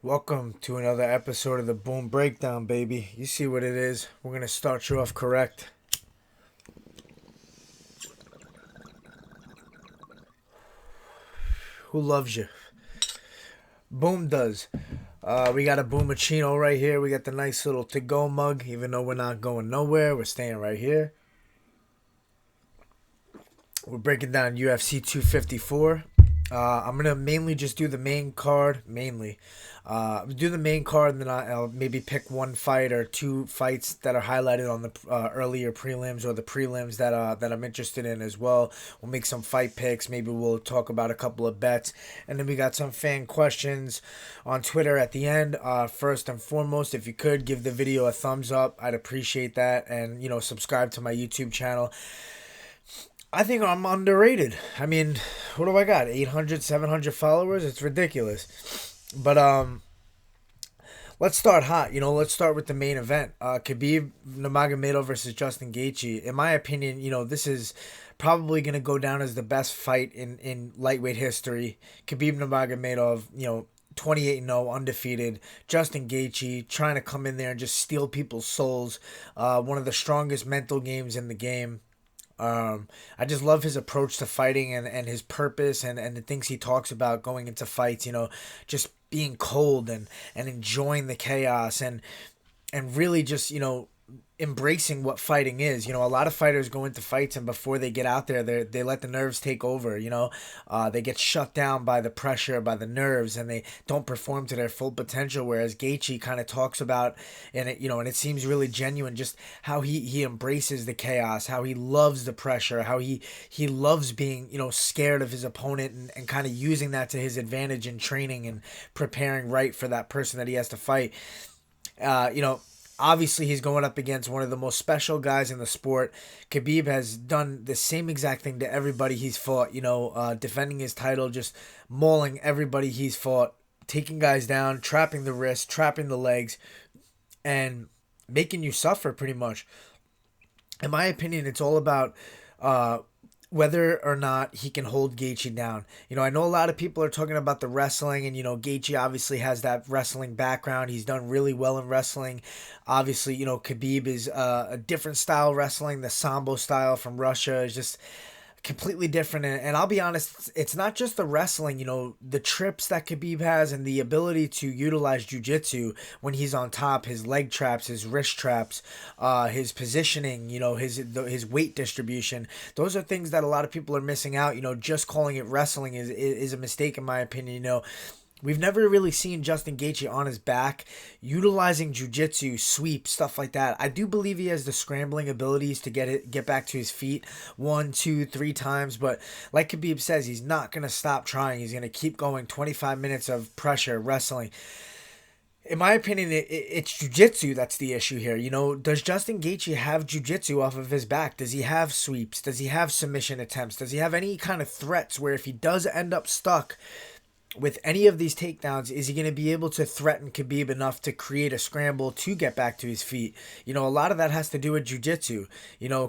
Welcome to another episode of the Boom Breakdown, baby. You see what it is. We're going to start you off correct. Who loves you? Boom does. We got a Boomachino right here. We got the nice little to-go mug. Even though we're not going nowhere, we're staying right here. We're breaking down UFC 254. I'm gonna mainly just do the main card. Do the main card, and then I'll maybe pick one fight or two fights that are highlighted on the earlier prelims or the prelims that I'm interested in as well. We'll make some fight picks. Maybe we'll talk about a couple of bets, and then we got some fan questions on Twitter at the end. First and foremost, if you could give the video a thumbs up, I'd appreciate that, and subscribe to my YouTube channel. I think I'm underrated. I mean, what do I got? 800, 700 followers? It's ridiculous. But let's start hot. Let's start with the main event. Khabib Nurmagomedov versus Justin Gaethje. In my opinion, this is probably going to go down as the best fight in lightweight history. Khabib Nurmagomedov, 28-0, undefeated. Justin Gaethje trying to come in there and just steal people's souls. One of the strongest mental games in the game. I just love his approach to fighting and his purpose and the things he talks about going into fights, just being cold and enjoying the chaos and really just, embracing what fighting is. A lot of fighters go into fights and before they get out there, they let the nerves take over, they get shut down by the pressure, by the nerves, and they don't perform to their full potential. Whereas Gaethje kind of talks about, and it seems really genuine, just how he embraces the chaos, how he loves the pressure, how he loves being, scared of his opponent and kind of using that to his advantage in training and preparing right for that person that he has to fight. Obviously, he's going up against one of the most special guys in the sport. Khabib has done the same exact thing to everybody he's fought, defending his title, just mauling everybody he's fought, taking guys down, trapping the wrist, trapping the legs, and making you suffer pretty much. In my opinion, it's all about whether or not he can hold Gaethje down. I know a lot of people are talking about the wrestling, and Gaethje obviously has that wrestling background. He's done really well in wrestling. Obviously, Khabib is a different style wrestling. The Sambo style from Russia is just completely different. And I'll be honest, it's not just the wrestling, the trips that Khabib has and the ability to utilize jiu-jitsu when he's on top, his leg traps, his wrist traps, his positioning, his weight distribution. Those are things that a lot of people are missing out. Just calling it wrestling is a mistake in my opinion. We've never really seen Justin Gaethje on his back, utilizing jiu-jitsu, sweep, stuff like that. I do believe he has the scrambling abilities to get back to his feet 1, 2, 3 times, but like Khabib says, he's not going to stop trying. He's going to keep going 25 minutes of pressure, wrestling. In my opinion, it's jiu-jitsu that's the issue here. Does Justin Gaethje have jiu-jitsu off of his back? Does he have sweeps? Does he have submission attempts? Does he have any kind of threats where if he does end up stuck with any of these takedowns, is he going to be able to threaten Khabib enough to create a scramble to get back to his feet? A lot of that has to do with jiu-jitsu.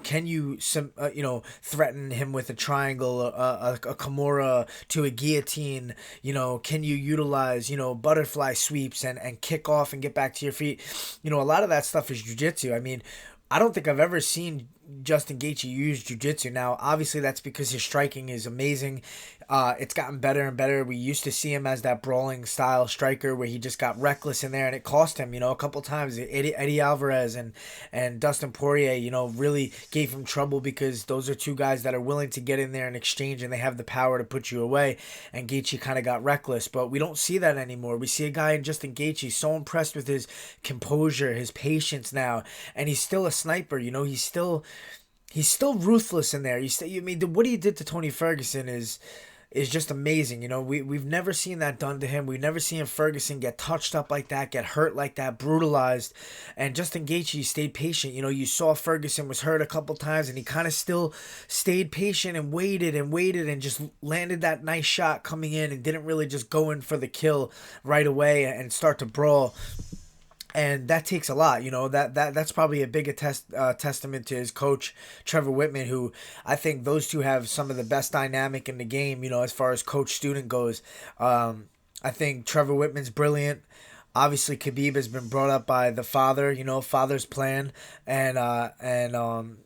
Can you, threaten him with a triangle, a Kimura to a guillotine? Can you utilize, butterfly sweeps and kick off and get back to your feet? A lot of that stuff is jiu-jitsu. I mean, I don't think I've ever seen Justin Gaethje use jiu-jitsu. Now, obviously, that's because his striking is amazing. It's gotten better and better. We used to see him as that brawling style striker where he just got reckless in there, and it cost him, a couple times. Eddie Alvarez and Dustin Poirier, really gave him trouble because those are two guys that are willing to get in there and exchange, and they have the power to put you away. And Gaethje kind of got reckless, but we don't see that anymore. We see a guy in Justin Gaethje so impressed with his composure, his patience now, and he's still a sniper. He's still ruthless in there. I mean, what he did to Tony Ferguson is just amazing. We've never seen that done to him. We've never seen Ferguson get touched up like that, get hurt like that, brutalized. And Justin Gaethje stayed patient. You saw Ferguson was hurt a couple times, and he kind of still stayed patient and waited and just landed that nice shot coming in and didn't really just go in for the kill right away and start to brawl. And that takes a lot, that's probably a big testament to his coach, Trevor Whitman, who I think those two have some of the best dynamic in the game, as far as coach student goes. I think Trevor Whitman's brilliant. Obviously, Khabib has been brought up by the father, father's plan, and um,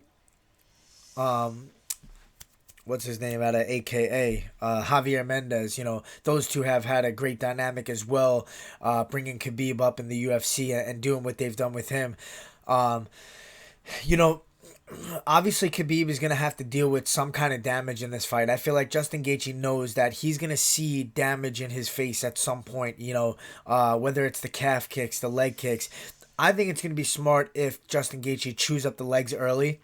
what's his name out of AKA Javier Mendez. Those two have had a great dynamic as well, bringing Khabib up in the UFC and doing what they've done with him. Um, you know, Obviously Khabib is going to have to deal with some kind of damage in this fight. I feel like Justin Gaethje knows that he's going to see damage in his face at some point, whether it's the calf kicks, the leg kicks. I think it's going to be smart if Justin Gaethje chews up the legs early.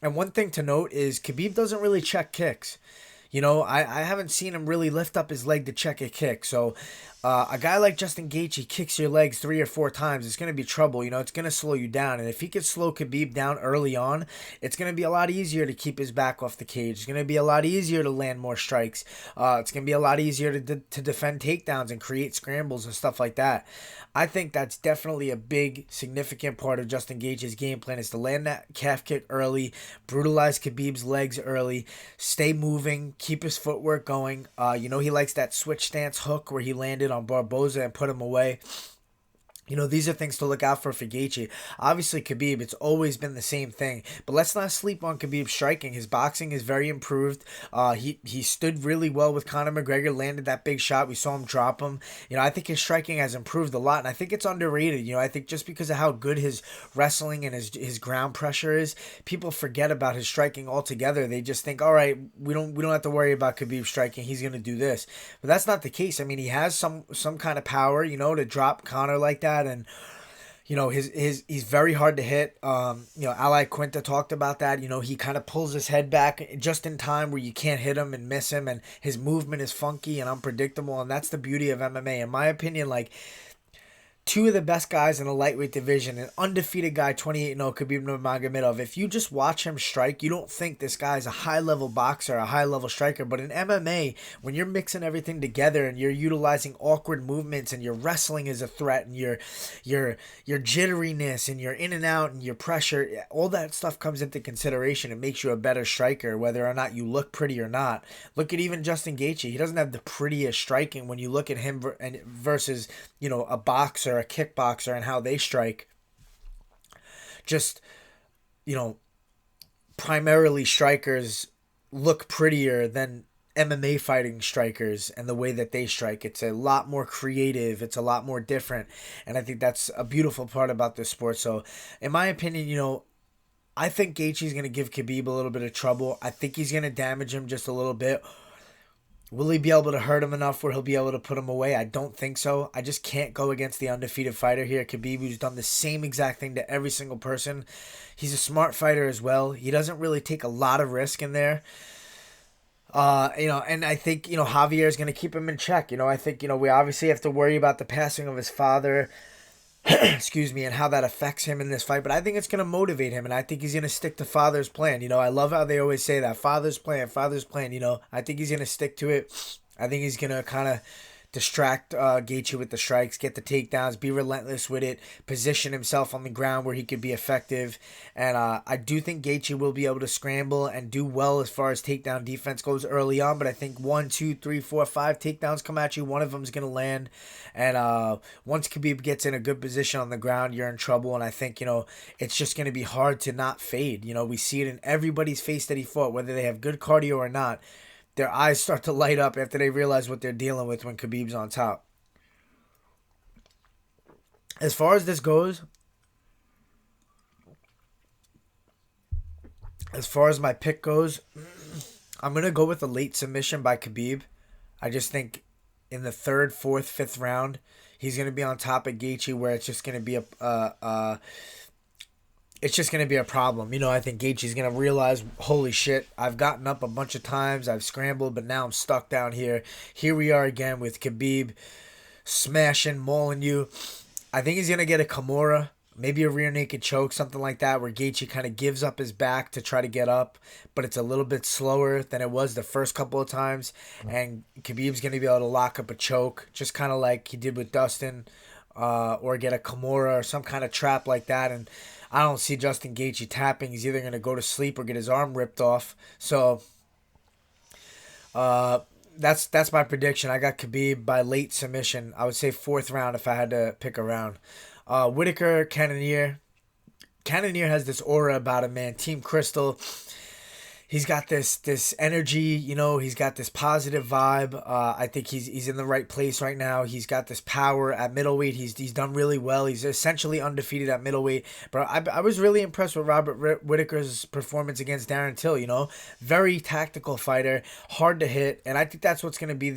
And one thing to note is Khabib doesn't really check kicks. I haven't seen him really lift up his leg to check a kick. So a guy like Justin Gaethje kicks your legs 3 or 4 times, it's going to be trouble. It's going to slow you down. And if he could slow Khabib down early on, it's going to be a lot easier to keep his back off the cage. It's going to be a lot easier to land more strikes. It's going to be a lot easier to defend takedowns and create scrambles and stuff like that. I think that's definitely a big, significant part of Justin Gaethje's game plan is to land that calf kick early, brutalize Khabib's legs early, stay moving, keep his footwork going. He likes that switch stance hook where he landed on Barboza and put him away. These are things to look out for Gaethje. Obviously, Khabib, it's always been the same thing. But let's not sleep on Khabib's striking. His boxing is very improved. He stood really well with Conor McGregor, landed that big shot. We saw him drop him. I think his striking has improved a lot, and I think it's underrated. I think just because of how good his wrestling and his ground pressure is, people forget about his striking altogether. They just think, all right, we don't have to worry about Khabib striking. He's going to do this. But that's not the case. I mean, he has some kind of power, to drop Conor like that. And he's very hard to hit. Ali Quinta talked about that. He kind of pulls his head back just in time where you can't hit him and miss him, and his movement is funky and unpredictable, and that's the beauty of MMA. In my opinion, like, two of the best guys in the lightweight division, an undefeated guy, 28-0, Khabib Nurmagomedov. If you just watch him strike, you don't think this guy's a high-level boxer, a high-level striker. But in MMA, when you're mixing everything together and you're utilizing awkward movements and your wrestling is a threat and your jitteriness and your in and out and your pressure, all that stuff comes into consideration. It makes you a better striker, whether or not you look pretty or not. Look at even Justin Gaethje. He doesn't have the prettiest striking when you look at him versus, a boxer, a kickboxer, and how they strike. Just, primarily strikers look prettier than MMA fighting strikers and the way that they strike. It's a lot more creative. It's a lot more different. And I think that's a beautiful part about this sport. So, in my opinion, I think Gaethje's going to give Khabib a little bit of trouble. I think he's going to damage him just a little bit. Will he be able to hurt him enough where he'll be able to put him away? I don't think so. I just can't go against the undefeated fighter here, Khabib, who's done the same exact thing to every single person. He's a smart fighter as well. He doesn't really take a lot of risk in there. And I think, Javier is going to keep him in check. I think, we obviously have to worry about the passing of his father, excuse me, and how that affects him in this fight. But I think it's going to motivate him, and I think he's going to stick to father's plan. I love how they always say that, father's plan, father's plan. I think he's going to stick to it. I think he's going to kind of distract Gaethje with the strikes, get the takedowns, be relentless with it, position himself on the ground where he could be effective. And I do think Gaethje will be able to scramble and do well as far as takedown defense goes early on. But I think 1, 2, 3, 4, 5 takedowns come at you. One of them is going to land. And once Khabib gets in a good position on the ground, you're in trouble. And I think, it's just going to be hard to not fade. We see it in everybody's face that he fought, whether they have good cardio or not. Their eyes start to light up after they realize what they're dealing with when Khabib's on top. As far as this goes, as far as my pick goes, I'm going to go with a late submission by Khabib. I just think in the 3rd, 4th, 5th round, he's going to be on top of Gaethje where it's just going to be a problem. I think Gaethje's going to realize, holy shit, I've gotten up a bunch of times, I've scrambled, but now I'm stuck down here. Here we are again with Khabib smashing, mauling you. I think he's going to get a Kimura, maybe a rear naked choke, something like that, where Gaethje kind of gives up his back to try to get up, but it's a little bit slower than it was the first couple of times, and Khabib's going to be able to lock up a choke, just kind of like he did with Dustin, or get a Kimura or some kind of trap like that. And I don't see Justin Gaethje tapping. He's either going to go to sleep or get his arm ripped off. So, That's my prediction. I got Khabib by late submission. I would say fourth round if I had to pick a round. Whitaker, Cannonier. Cannonier has this aura about him, man. Team Crystal. He's got this energy, he's got this positive vibe. I think he's in the right place right now. He's got this power at middleweight. He's done really well. He's essentially undefeated at middleweight. But I was really impressed with Robert Whitaker's performance against Darren Till. Very tactical fighter, hard to hit, and I think that's what's going to be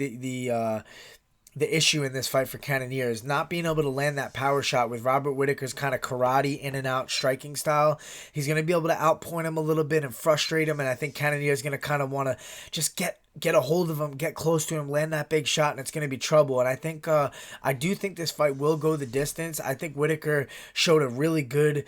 the issue in this fight for Cannonier is not being able to land that power shot with Robert Whitaker's kind of karate in and out striking style. He's going to be able to outpoint him a little bit and frustrate him, and I think Cannonier is going to kind of want to just get a hold of him, get close to him, land that big shot, and it's going to be trouble. And I do think this fight will go the distance. I think Whitaker showed a really good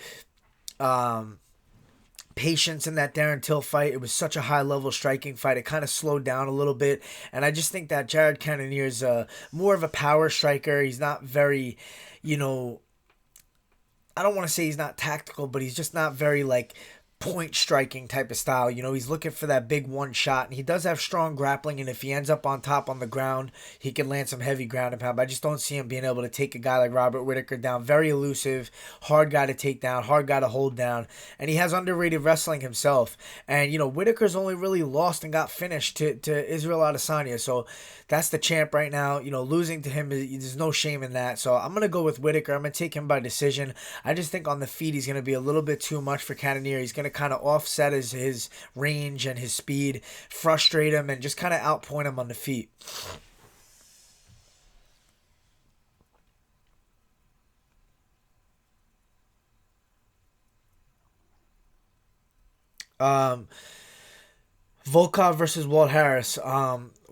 patience in that Darren Till fight. It was such a high level striking fight. It kind of slowed down a little bit. And I just think that Jared Cannonier is more of a power striker. He's not very, I don't want to say he's not tactical, but he's just not very like point striking type of style. He's looking for that big one shot, and he does have strong grappling, and if he ends up on top on the ground, he can land some heavy ground and pound. But I just don't see him being able to take a guy like Robert Whitaker down. Very elusive, hard guy to take down, hard guy to hold down, and he has underrated wrestling himself. And Whitaker's only really lost and got finished to Israel Adesanya, so that's the champ right now. Losing to him, there's no shame in that. So I'm gonna go with Whitaker. I'm gonna take him by decision. I just think on the feet he's gonna be a little bit too much for Cannonier. He's gonna kind of offset his range and his speed, frustrate him, and just kind of outpoint him on the feet. Um, Volkov versus Walt Harris.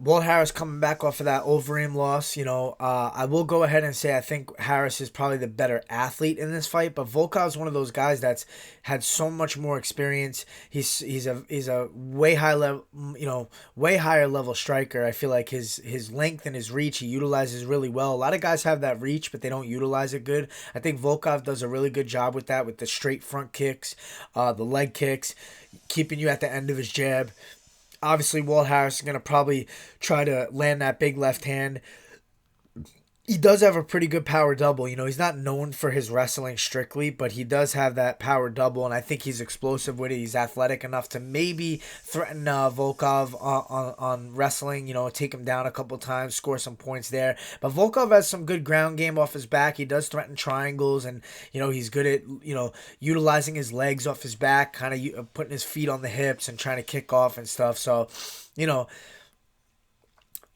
Walt Harris coming back off of that Overeem loss. I will go ahead and say I think Harris is probably the better athlete in this fight, but Volkov's one of those guys that's had so much more experience. He's a way high level, way higher level striker. I feel like his length and his reach he utilizes really well. A lot of guys have that reach, but they don't utilize it good. I think Volkov does a really good job with that, with the straight front kicks, the leg kicks, keeping you at the end of his jab. Obviously, Walt Harris is going to probably try to land that big left hand. He does have a pretty good power double. He's not known for his wrestling strictly, but he does have that power double, and I think he's explosive with it. He's athletic enough to maybe threaten Volkov on wrestling, take him down a couple times, score some points there. But Volkov has some good ground game off his back. He does threaten triangles, and, he's good at, utilizing his legs off his back, kind of putting his feet on the hips and trying to kick off and stuff. So,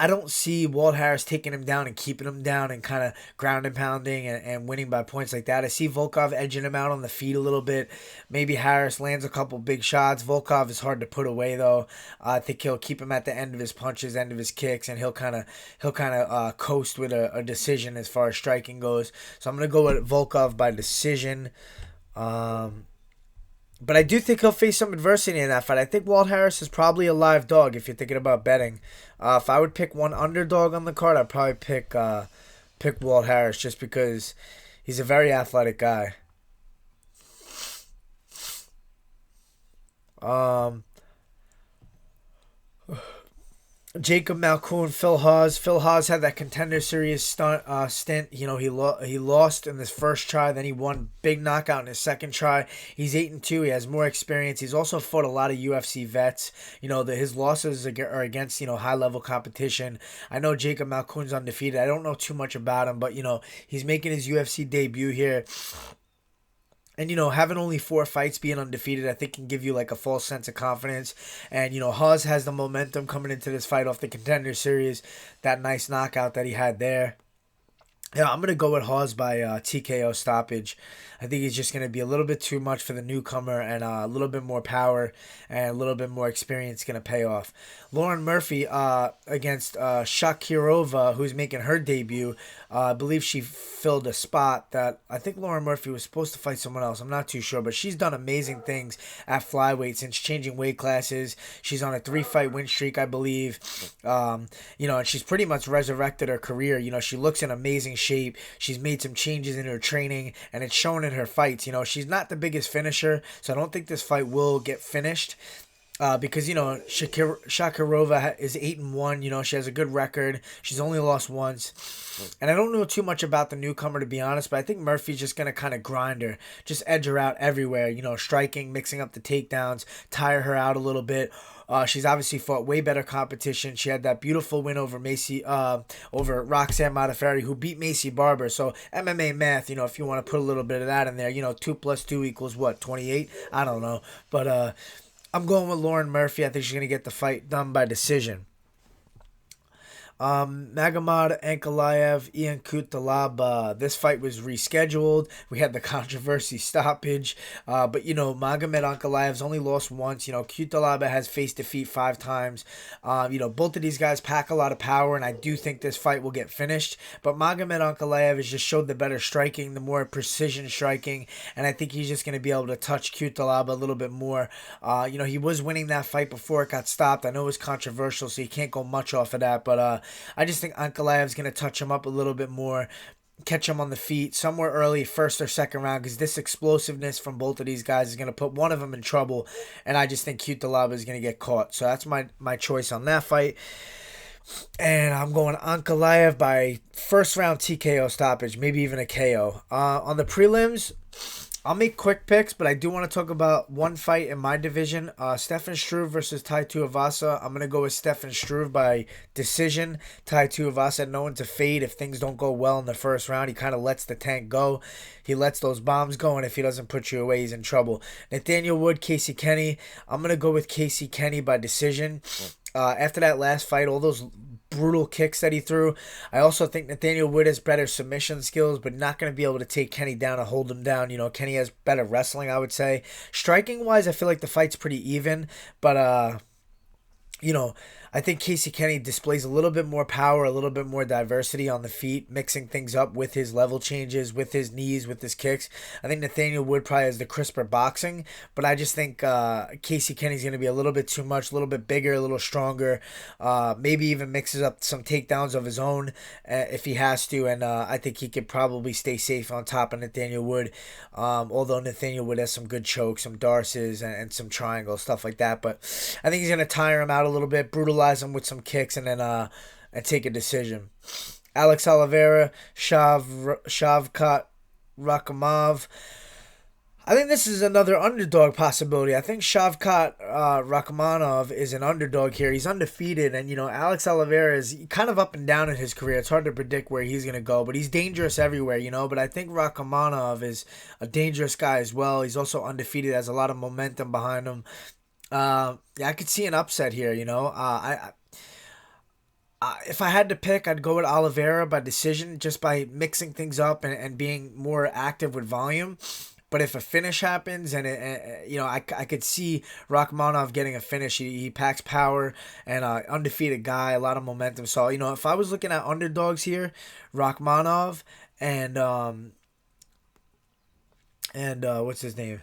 I don't see Walt Harris taking him down and keeping him down and kind of ground and pounding and winning by points like that. I see Volkov edging him out on the feet a little bit. Maybe Harris lands a couple big shots. Volkov is hard to put away though. I think he'll keep him at the end of his punches, end of his kicks, and he'll coast with a decision as far as striking goes. So I'm gonna go with Volkov by decision. But I do think he'll face some adversity in that fight. I think Walt Harris is probably a live dog if you're thinking about betting. If I would pick one underdog on the card, I'd probably pick Walt Harris just because he's a very athletic guy. Um, Jacob Malkoon, Phil Hawes. Phil Hawes had that contender series stint. He lost in his first try, then he won big knockout in his second try. He's 8-2. He has more experience. He's also fought a lot of UFC vets. His losses are against high level competition. I know Jacob Malkoon's undefeated. I don't know too much about him, but he's making his UFC debut here. And, having only 4 fights, being undefeated, I think can give you like a false sense of confidence. And, Hawes has the momentum coming into this fight off the contender series, that nice knockout that he had there. Yeah, I'm going to go with Hawes by TKO stoppage. I think he's just going to be a little bit too much for the newcomer, and a little bit more power and a little bit more experience going to pay off. Lauren Murphy against Shakirova, who's making her debut. I believe she filled a spot that I think Lauren Murphy was supposed to fight someone else. I'm not too sure, but she's done amazing things at flyweight since changing weight classes. She's on a 3-fight win streak, I believe. And she's pretty much resurrected her career. She looks in amazing shape. She's made some changes in her training, and it's shown in her fights. She's not the biggest finisher, so I don't think this fight will get finished. Because Shakirova is 8-1. She has a good record. She's only lost once, and I don't know too much about the newcomer, to be honest. But I think Murphy's just gonna kind of grind her, just edge her out everywhere. Striking, mixing up the takedowns, tire her out a little bit. She's obviously fought way better competition. She had that beautiful win over over Roxanne Modafferi, who beat Macy Barber. So MMA math, if you want to put a little bit of that in there, 2 + 2 = what, 28? I don't know, but I'm going with Lauren Murphy. I think she's going to get the fight done by decision. Magomed Ankalaev, Ian Kutalaba. This fight was rescheduled. We had the controversy stoppage. But, Magomed Ankalaev's only lost once. Kutalaba has faced defeat 5 times. Both of these guys pack a lot of power, and I do think this fight will get finished. But Magomed Ankalaev has just showed the better striking, the more precision striking, and I think he's just going to be able to touch Kutalaba a little bit more. He was winning that fight before it got stopped. I know it was controversial, so you can't go much off of that, but I just think Ankalaev's going to touch him up a little bit more, catch him on the feet somewhere early, first or second round, because this explosiveness from both of these guys is going to put one of them in trouble, and I just think Kutalaba is going to get caught. So that's my choice on that fight. And I'm going Ankalaev by first round TKO stoppage, maybe even a KO. On the prelims, I'll make quick picks, but I do want to talk about one fight in my division. Stefan Struve versus Tai Tuivasa. I'm going to go with Stefan Struve by decision. Tai Tuivasa, no one to fade if things don't go well in the first round. He kind of lets the tank go. He lets those bombs go, and if he doesn't put you away, he's in trouble. Nathaniel Wood, Casey Kenny. I'm going to go with Casey Kenny by decision. After that last fight, all those brutal kicks that he threw, I also think Nathaniel Wood has better submission skills, but not going to be able to take Kenny down and hold him down. Kenny has better wrestling, I would say. Striking wise, I feel like the fight's pretty even, but I think Casey Kenny displays a little bit more power, a little bit more diversity on the feet, mixing things up with his level changes, with his knees, with his kicks. I think Nathaniel Wood probably has the crisper boxing, but I just think Casey Kenny's going to be a little bit too much, a little bit bigger, a little stronger, maybe even mixes up some takedowns of his own if he has to, and I think he could probably stay safe on top of Nathaniel Wood, although Nathaniel Wood has some good chokes, some darces, and some triangles, stuff like that, but I think he's going to tire him out a little bit, brutalize him with some kicks, and then and take a decision. Alex Oliveira, Shavkat Rakhimov. I think this is another underdog possibility. I think Shavkat Rakhmonov is an underdog here. He's undefeated, and Alex Oliveira is kind of up and down in his career. It's hard to predict where he's going to go, but he's dangerous everywhere, But I think Rakhmonov is a dangerous guy as well. He's also undefeated, has a lot of momentum behind him. Yeah, I could see an upset here, if I had to pick, I'd go with Oliveira by decision, just by mixing things up and being more active with volume. But if a finish happens, and I could see Rakhmonov getting a finish. He packs power and undefeated guy, a lot of momentum. So if I was looking at underdogs here, Rakhmonov and what's his name?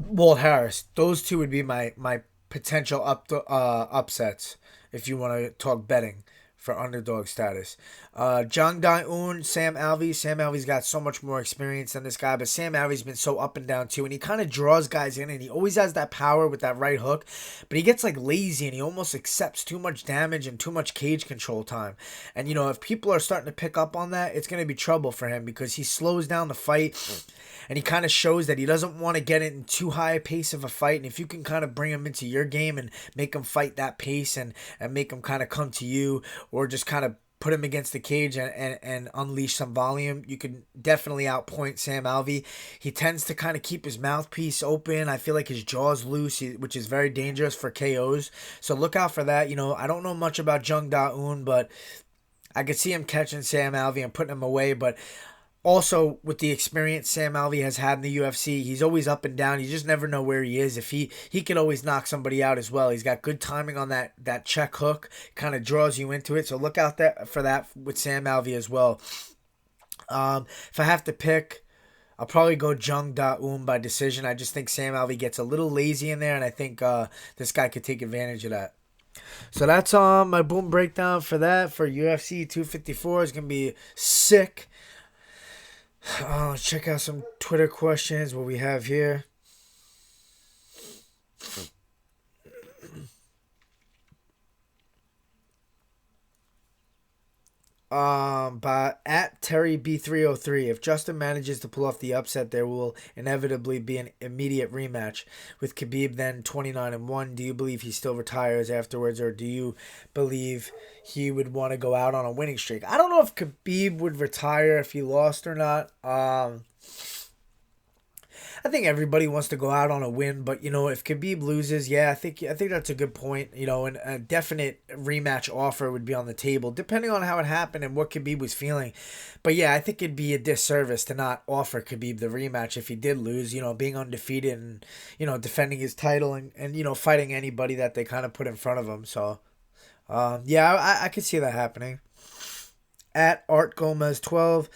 Walt Harris. Those two would be my potential upsets if you want to talk betting for underdog status. Jang Dae-un, Sam Alvey. Sam Alvey's got so much more experience than this guy, but Sam Alvey's been so up and down too, and he kind of draws guys in, and he always has that power with that right hook, but he gets lazy, and he almost accepts too much damage and too much cage control time. And if people are starting to pick up on that, it's going to be trouble for him, because he slows down the fight, and he kind of shows that he doesn't want to get in too high a pace of a fight. And if you can kind of bring him into your game and make him fight that pace, and make him kind of come to you, or just kind of put him against the cage and unleash some volume, you can definitely outpoint Sam Alvey. He tends to kind of keep his mouthpiece open. I feel like his jaw's loose, which is very dangerous for KOs. So look out for that. I don't know much about Jung Da-un, but I could see him catching Sam Alvey and putting him away. But also, with the experience Sam Alvey has had in the UFC, he's always up and down. You just never know where he is. If he could always knock somebody out as well. He's got good timing on that check hook, kind of draws you into it. So look out there for that with Sam Alvey as well. If I have to pick, I'll probably go Jung Da-un by decision. I just think Sam Alvey gets a little lazy in there, and I think this guy could take advantage of that. So that's my boom breakdown for that. For UFC 254 is going to be sick. Let's check out some Twitter questions. What we have here. By at Terry B303, if Justin manages to pull off the upset, there will inevitably be an immediate rematch with Khabib. Then 29-1. Do you believe he still retires afterwards, or do you believe he would want to go out on a winning streak? I don't know if Khabib would retire if he lost or not. I think everybody wants to go out on a win, but if Khabib loses, yeah, I think that's a good point. And a definite rematch offer would be on the table, depending on how it happened and what Khabib was feeling. But yeah, I think it'd be a disservice to not offer Khabib the rematch if he did lose. Being undefeated and defending his title and fighting anybody that they kind of put in front of him. So yeah, I could see that happening. At Art Gomez 12,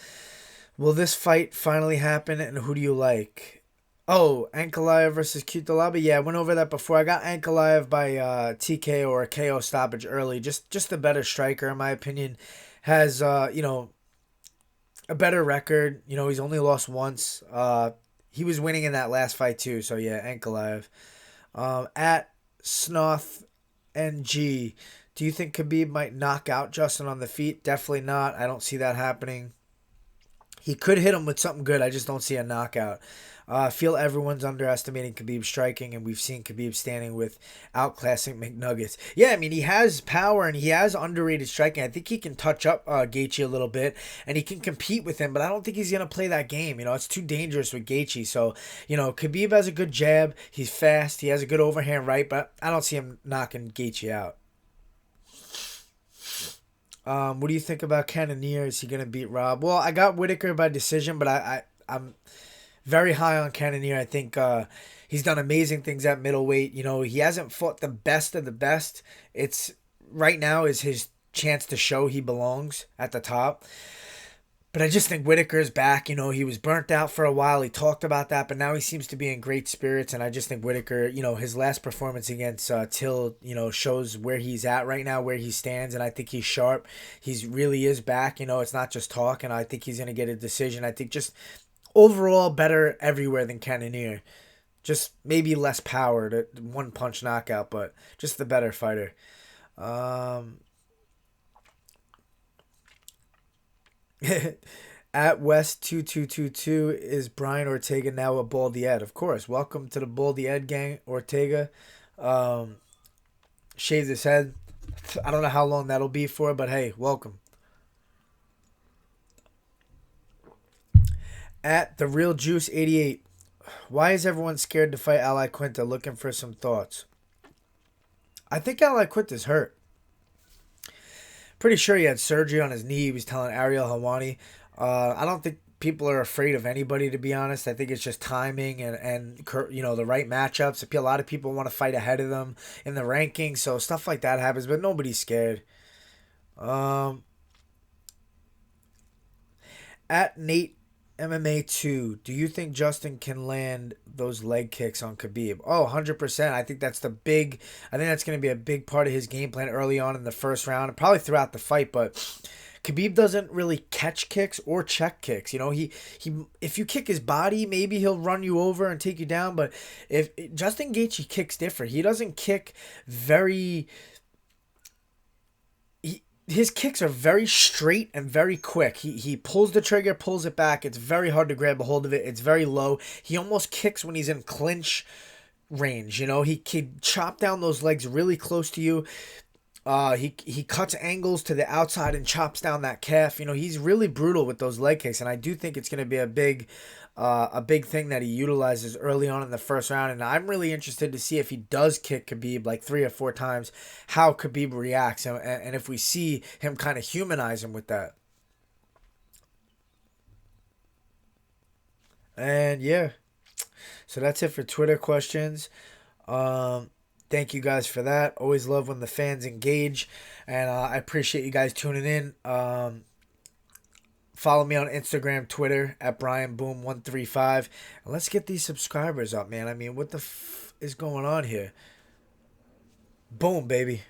will this fight finally happen, and who do you like? Oh, Ankalaev versus Cutelaba. Yeah, I went over that before. I got Ankalaev by TKO or a KO stoppage early. Just the better striker, in my opinion. Has a better record. He's only lost once. He was winning in that last fight too. So yeah, Ankalaev. At Snoth NG, do you think Khabib might knock out Justin on the feet? Definitely not. I don't see that happening. He could hit him with something good. I just don't see a knockout. I feel everyone's underestimating Khabib's striking, and we've seen Khabib standing with outclassing McNuggets. Yeah, I mean, he has power and he has underrated striking. I think he can touch up Gaethje a little bit, and he can compete with him, but I don't think he's going to play that game. It's too dangerous with Gaethje. So, Khabib has a good jab. He's fast. He has a good overhand right, but I don't see him knocking Gaethje out. What do you think about Cannonier? Is he going to beat Rob? Well, I got Whitaker by decision, but I'm very high on Cannonier. I think he's done amazing things at middleweight. He hasn't fought the best of the best. It's right now is his chance to show he belongs at the top. But I just think Whitaker's back. He was burnt out for a while. He talked about that, but now he seems to be in great spirits. And I just think Whitaker, his last performance against Till, shows where he's at right now, where he stands. And I think he's sharp. He's really is back. It's not just talk. And I think he's going to get a decision. I think just overall better everywhere than Cannonier. Just maybe less power to one punch knockout, but just the better fighter. Um, At West2222, is Brian Ortega now a Baldy Ed? Of course. Welcome to the Baldy Ed gang, Ortega. Um, Shaved his head. I don't know how long that'll be for, but hey, welcome. At the Real Juice 88, why is everyone scared to fight Ally Quinta? Looking for some thoughts. I think Ally Quinta's hurt. Pretty sure he had surgery on his knee. He was telling Ariel Hawani. I don't think people are afraid of anybody, to be honest. I think it's just timing and the right matchups. A lot of people want to fight ahead of them in the rankings, so stuff like that happens, but nobody's scared. Um, at Nate MMA 2, do you think Justin can land those leg kicks on Khabib? Oh, 100%. I think that's going to be a big part of his game plan early on in the first round and probably throughout the fight, but Khabib doesn't really catch kicks or check kicks. He if you kick his body, maybe he'll run you over and take you down, but if Justin Gaethje kicks different. He doesn't kick very his kicks are very straight and very quick. He pulls the trigger, pulls it back. It's very hard to grab a hold of it. It's very low. He almost kicks when he's in clinch range. He can chop down those legs really close to you. He cuts angles to the outside and chops down that calf. He's really brutal with those leg kicks, and I do think it's going to be a big thing that he utilizes early on in the first round. And I'm really interested to see if he does kick Khabib like 3 or 4 times, how Khabib reacts, and if we see him kind of humanize him with that. And yeah, so that's it for Twitter questions. Um, Thank you guys for that. Always love when the fans engage, and I appreciate you guys tuning in. Follow me on Instagram, Twitter at BrianBoom135. And let's get these subscribers up, man. I mean, what the is going on here? Boom, baby.